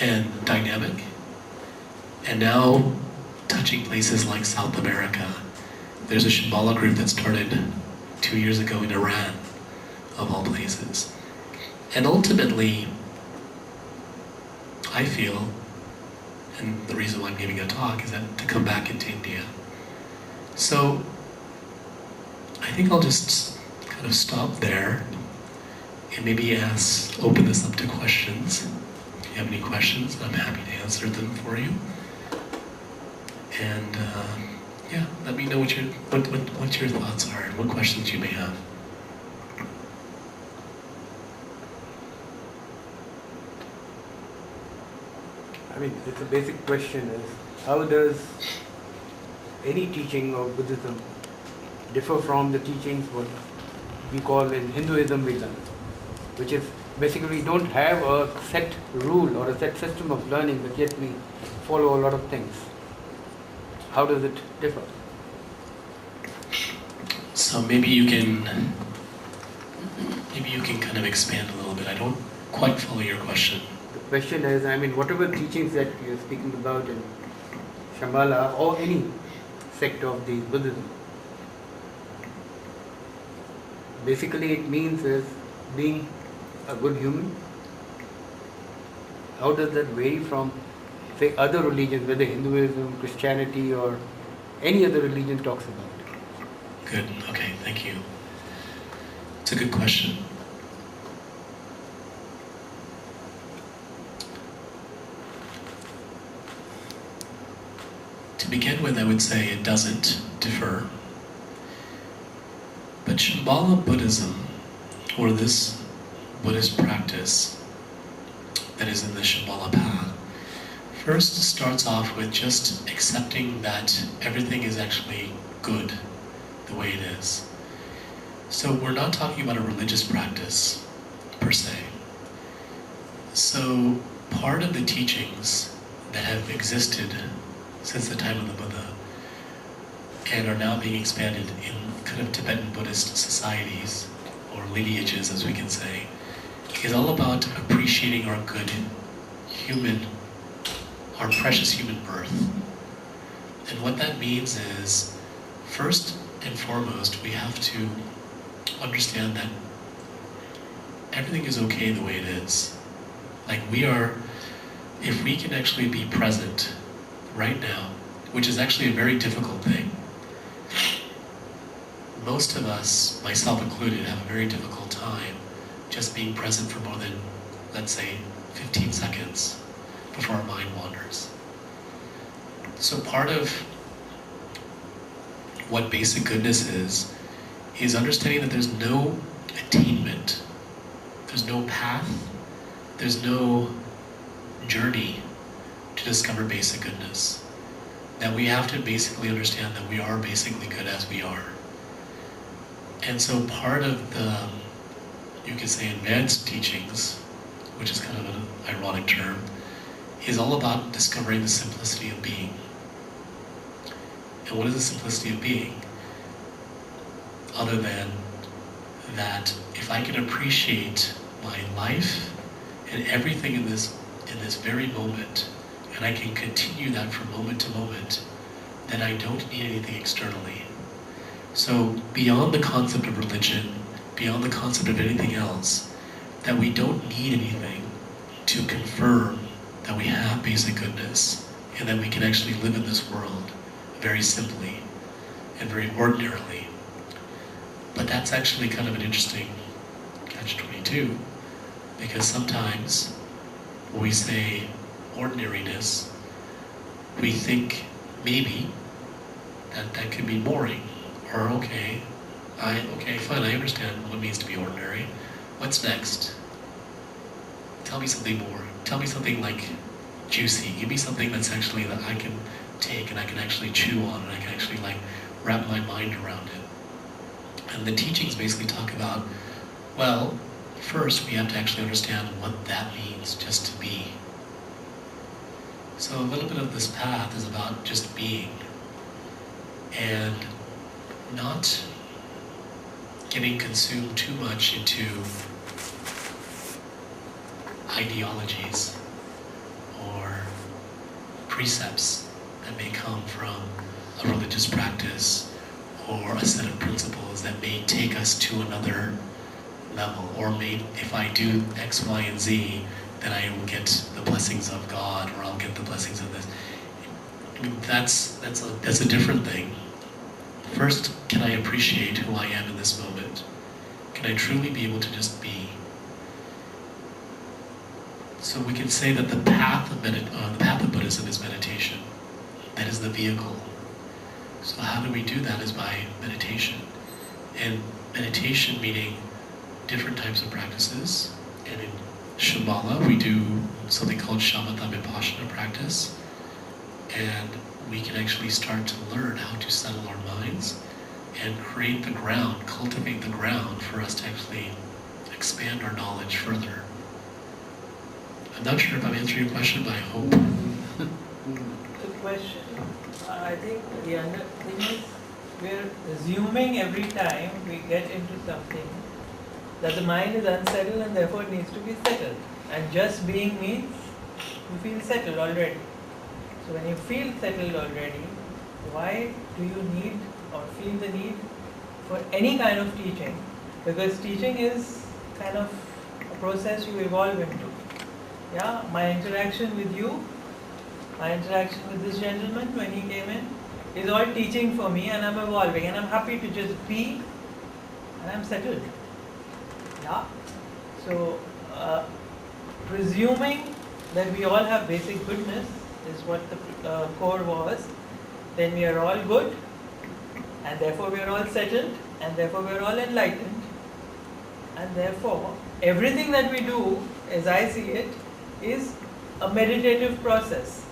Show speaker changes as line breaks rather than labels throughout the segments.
and dynamic. And now, touching places like South America. There's a Shambhala group that started 2 years ago in Iran, of all places. And ultimately, I feel, and the reason why I'm giving a talk is that to come back into India. So, I think I'll just kind of stop there and maybe open this up to questions. If you have any questions, I'm happy to answer them for you. And yeah, let me know what your thoughts are and what questions you may have.
I mean, it's a basic question is, how does any teaching of Buddhism differ from the teachings what we call in Hinduism Vedanta, which is basically we don't have a set rule or a set system of learning, but yet we follow a lot of things. How does it differ?
So maybe you can kind of expand a little bit. I don't quite follow your question.
The question is, I mean, whatever teachings that you're speaking about in Shambhala or any sect of the Buddhism, basically it means is being a good human. How does that vary from, say, other religions, whether Hinduism, Christianity, or any other religion talks about it?
Good, okay, thank you. It's a good question. To begin with, I would say it doesn't differ. But Shambhala Buddhism, or this Buddhist practice that is in the Shambhala path, first starts off with just accepting that everything is actually good the way it is. So we're not talking about a religious practice, per se. So part of the teachings that have existed since the time of the Buddha and are now being expanded in kind of Tibetan Buddhist societies, or lineages as we can say, is all about appreciating our good human, our precious human birth. And what that means is, first and foremost, we have to understand that everything is okay the way it is. Like if we can actually be present right now, which is actually a very difficult thing. Most of us, myself included, have a very difficult time just being present for more than, let's say, 15 seconds before our mind wanders. So part of what basic goodness is understanding that there's no attainment, there's no path, there's no journey to discover basic goodness. That we have to basically understand that we are basically good as we are. And so part of the, you could say, advanced teachings, which is kind of an ironic term, is all about discovering the simplicity of being. And what is the simplicity of being? Other than that, if I can appreciate my life and everything in this very moment, and I can continue that from moment to moment, then I don't need anything externally. So beyond the concept of religion, beyond the concept of anything else, that we don't need anything to confirm that we have basic goodness and that we can actually live in this world very simply and very ordinarily. But that's actually kind of an interesting catch-22, because sometimes when we say ordinariness, we think maybe that could be boring, or okay, fine, I understand what it means to be ordinary. What's next? Tell me something more. Tell me something like juicy. Give me something that's actually that I can take and I can actually chew on and I can actually like wrap my mind around it. And the teachings basically talk about, well, first we have to actually understand what that means, just to be. So a little bit of this path is about just being and not getting consumed too much into ideologies precepts that may come from a religious practice or a set of principles that may take us to another level, or if I do X, Y, and Z, then I will get the blessings of God, or I'll get the blessings of this. I mean, that's a different thing. First, can I appreciate who I am in this moment? Can I truly be able to just be? So we can say that the path of Buddhism is meditation. That is the vehicle. So how do we do that? Is by meditation. And meditation meaning different types of practices. And in Shambhala, we do something called Shamatha Vipassana practice. And we can actually start to learn how to settle our minds and create the ground, cultivate the ground for us to actually expand our knowledge further. I'm not sure if I'm answering your question, but I hope.
The question, I think the other thing is, we're assuming every time we get into something that the mind is unsettled and therefore it needs to be settled. And just being means you feel settled already. So when you feel settled already, why do you need or feel the need for any kind of teaching? Because teaching is kind of a process you evolve into. Yeah, my interaction with you, my interaction with this gentleman when he came in, is all teaching for me, and I'm evolving, and I'm happy to just be, and I'm settled. Yeah. So, presuming that we all have basic goodness is what the core was, then we are all good, and therefore we are all settled, and therefore we are all enlightened, and therefore everything that we do, as I see it, is a meditative process.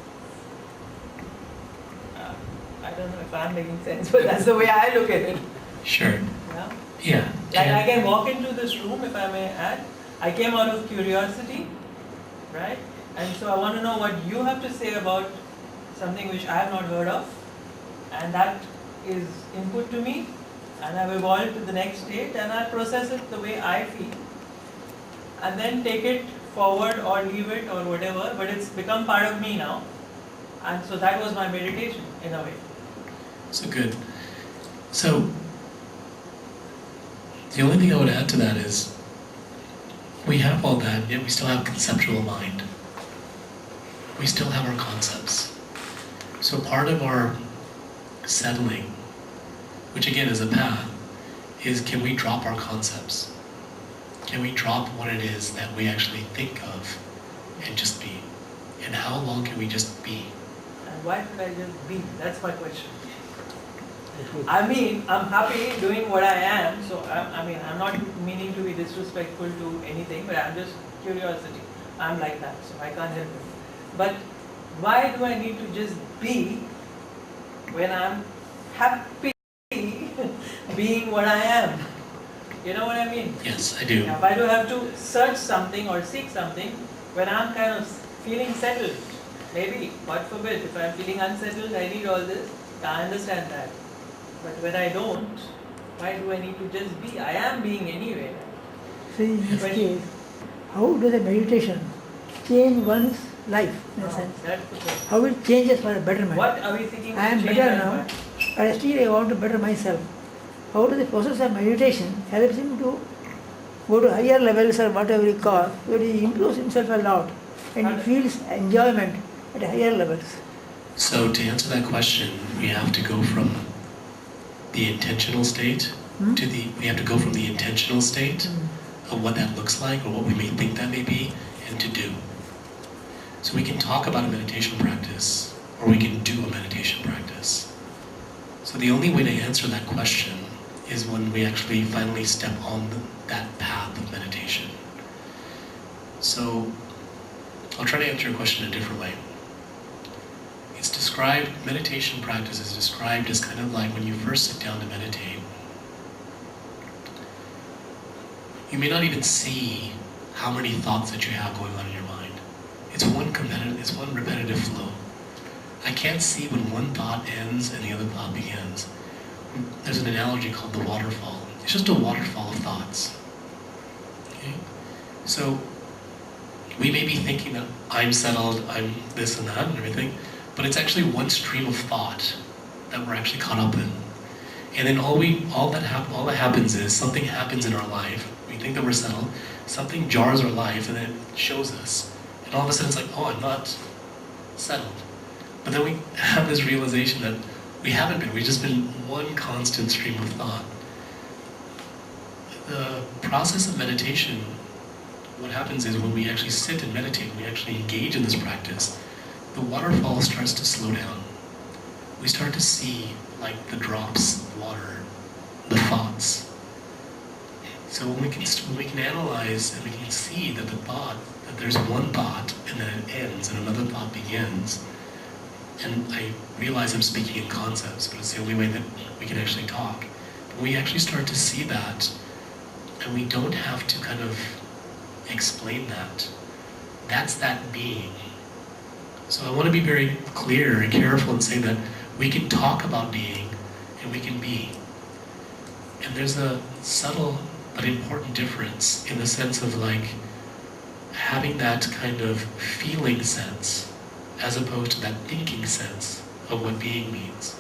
I don't know if I'm making sense, but that's the way I look at it.
Sure.
Yeah.
Yeah.
Like I can walk into this room, if I may add. I came out of curiosity, right? And so I want to know what you have to say about something which I have not heard of, and that is input to me, and I've evolved to the next state, and I process it the way I feel, and then take it forward or leave it or whatever, but it's become part of me now. And so that was my meditation in a way.
So good. So the only thing I would add to that is we have all that, yet we still have conceptual mind. We still have our concepts. So part of our settling, which again is a path, is can we drop our concepts? Can we drop what it is that we actually think of and just be? And how long can we just be?
And why should I just be? That's my question. I mean, I'm happy doing what I am, so I'm not meaning to be disrespectful to anything, but I'm just curiosity. I'm like that, so I can't help it. But why do I need to just be when I'm happy being what I am? You know what I mean?
Yes, I do.
Yeah, why do I have to search something or seek something when I'm kind of feeling settled? Maybe, God forbid, if I'm feeling unsettled, I need all this. I understand that. But when I don't, why do I need to just be? I am being anyway.
So in this case, how does a meditation change one's life in a sense?
That's the question.
How it changes for a betterment?
What are we thinking to
I am
change
better
our
now,
mind?
but still I want to better myself. How does the process of meditation helps him to go to higher levels or whatever he calls, where he improves himself a lot and he feels enjoyment at higher levels?
So to answer that question, we have to go from the intentional state to we have to go from the intentional state of what that looks like or what we may think that may be, and to do. So we can talk about a meditation practice or we can do a meditation practice. So the only way to answer that question is when we actually finally step on that path of meditation. So I'll try to answer your question in a different way. It's described, meditation practice is described as kind of like when you first sit down to meditate. You may not even see how many thoughts that you have going on in your mind. It's one repetitive flow. I can't see when one thought ends and the other thought begins. There's an analogy called the waterfall. It's just a waterfall of thoughts. Okay? So we may be thinking that I'm settled, I'm this and that and everything, but it's actually one stream of thought that we're actually caught up in. And then all that happens is something happens in our life. We think that we're settled. Something jars our life, and then it shows us. And all of a sudden, it's like, oh, I'm not settled. But then we have this realization that we haven't been. We've just been one constant stream of thought. The process of meditation, what happens is when we actually sit and meditate, we actually engage in this practice, the waterfall starts to slow down. We start to see, like the drops of water, the thoughts. So when we can analyze and we can see that that there's one thought and then it ends and another thought begins. And I realize I'm speaking in concepts, but it's the only way that we can actually talk. But we actually start to see that, and we don't have to kind of explain that. That's that being. So I want to be very clear and careful and say that we can talk about being and we can be. And there's a subtle but important difference in the sense of like having that kind of feeling sense as opposed to that thinking sense of what being means.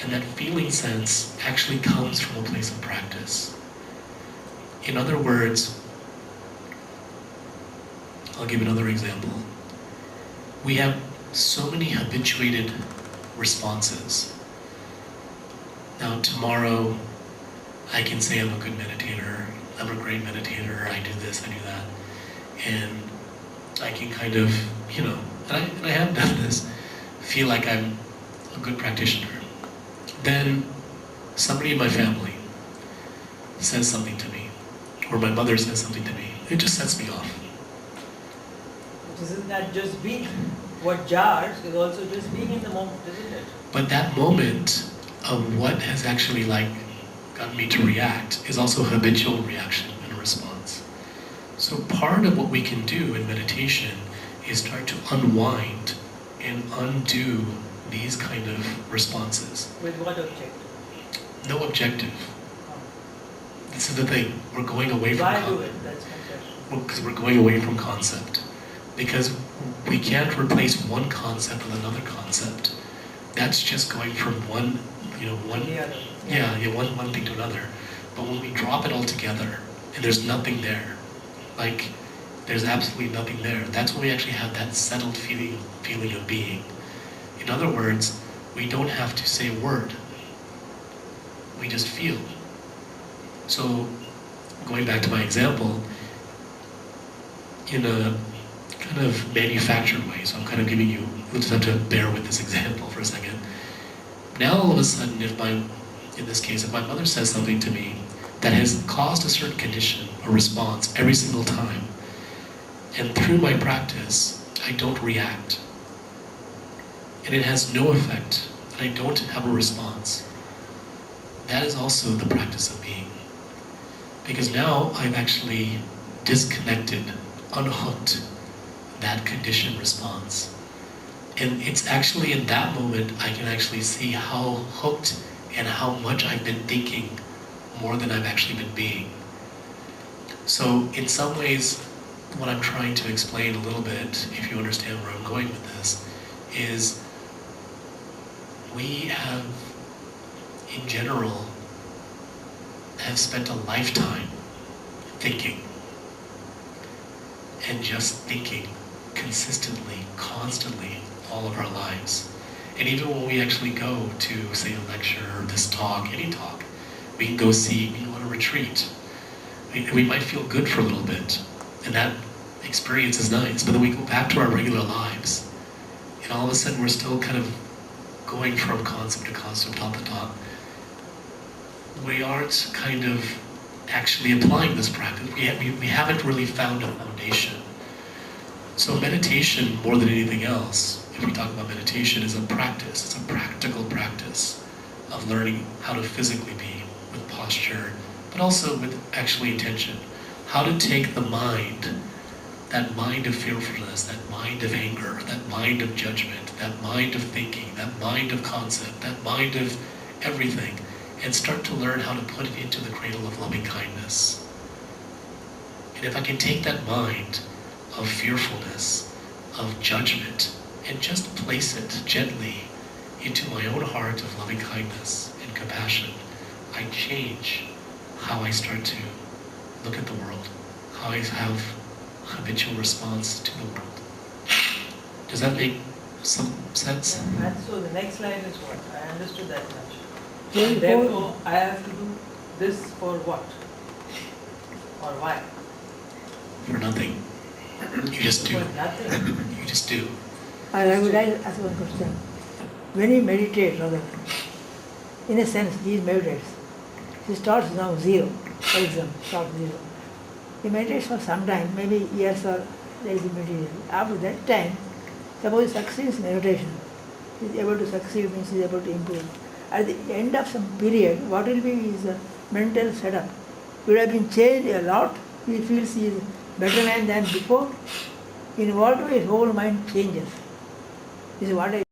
And that feeling sense actually comes from a place of practice. In other words, I'll give another example. We have so many habituated responses. Now tomorrow, I can say I'm a good meditator, I'm a great meditator, I do this, I do that. And I can kind of, and I have done this, feel like I'm a good practitioner. Then somebody in my family says something to me, or my mother says something to me, it just sets me off.
Isn't that just being? What jars is also just being in the moment, isn't it?
But that moment of what has actually gotten me to react is also a habitual reaction and a response. So part of what we can do in meditation is start to unwind and undo these kind of responses.
With what objective?
No objective. This is the thing. We're going away from
Why do it? That's my question.
Because we're going away from concept. Because we can't replace one concept with another concept. That's just going from one thing to another. But when we drop it all together and there's nothing there, there's absolutely nothing there, that's when we actually have that settled feeling of being. In other words, we don't have to say a word. We just feel. So, going back to my example, in a kind of manufactured way, so I'm kind of giving you, we'll just have to bear with this example for a second. Now all of a sudden, if my mother says something to me that has caused a certain condition or response every single time, and through my practice, I don't react, and it has no effect, and I don't have a response, that is also the practice of being. Because now I've actually disconnected, unhooked that conditioned response. And it's actually in that moment I can actually see how hooked and how much I've been thinking more than I've actually been being. So in some ways, what I'm trying to explain a little bit, if you understand where I'm going with this, is we have, in general, have spent a lifetime thinking. And just thinking consistently, constantly, all of our lives. And even when we actually go to, say, a lecture, or this talk, any talk, we can go on a retreat. We might feel good for a little bit, and that experience is nice, but then we go back to our regular lives, and all of a sudden we're still kind of going from concept to concept, thought to thought. We aren't kind of actually applying this practice. We haven't really found a foundation. So meditation, more than anything else, if we talk about meditation, is a practice. It's a practical practice of learning how to physically be with posture, but also with actually intention. How to take the mind, that mind of fearfulness, that mind of anger, that mind of judgment, that mind of thinking, that mind of concept, that mind of everything, and start to learn how to put it into the cradle of loving kindness. And if I can take that mind of fearfulness, of judgment, and just place it gently into my own heart of loving kindness and compassion, I change how I start to look at the world, how I have habitual response to the world. Does that make some sense?
And so the next line is what? I understood that much.
Going
Therefore, I have to do this for what? Or why?
For nothing. You just do.
For nothing.
You just do.
I would like to ask one question. When he meditates, rather, in a sense, he meditates. He starts now zero, for example, starts zero. He meditates for some time, maybe years or days he meditates. After that time, suppose he succeeds in meditation, he is able to succeed means he is able to improve. At the end of some period, what will be his mental setup? He would have been changed a lot. He feels he is better man than before. In what way his whole mind changes? This is what I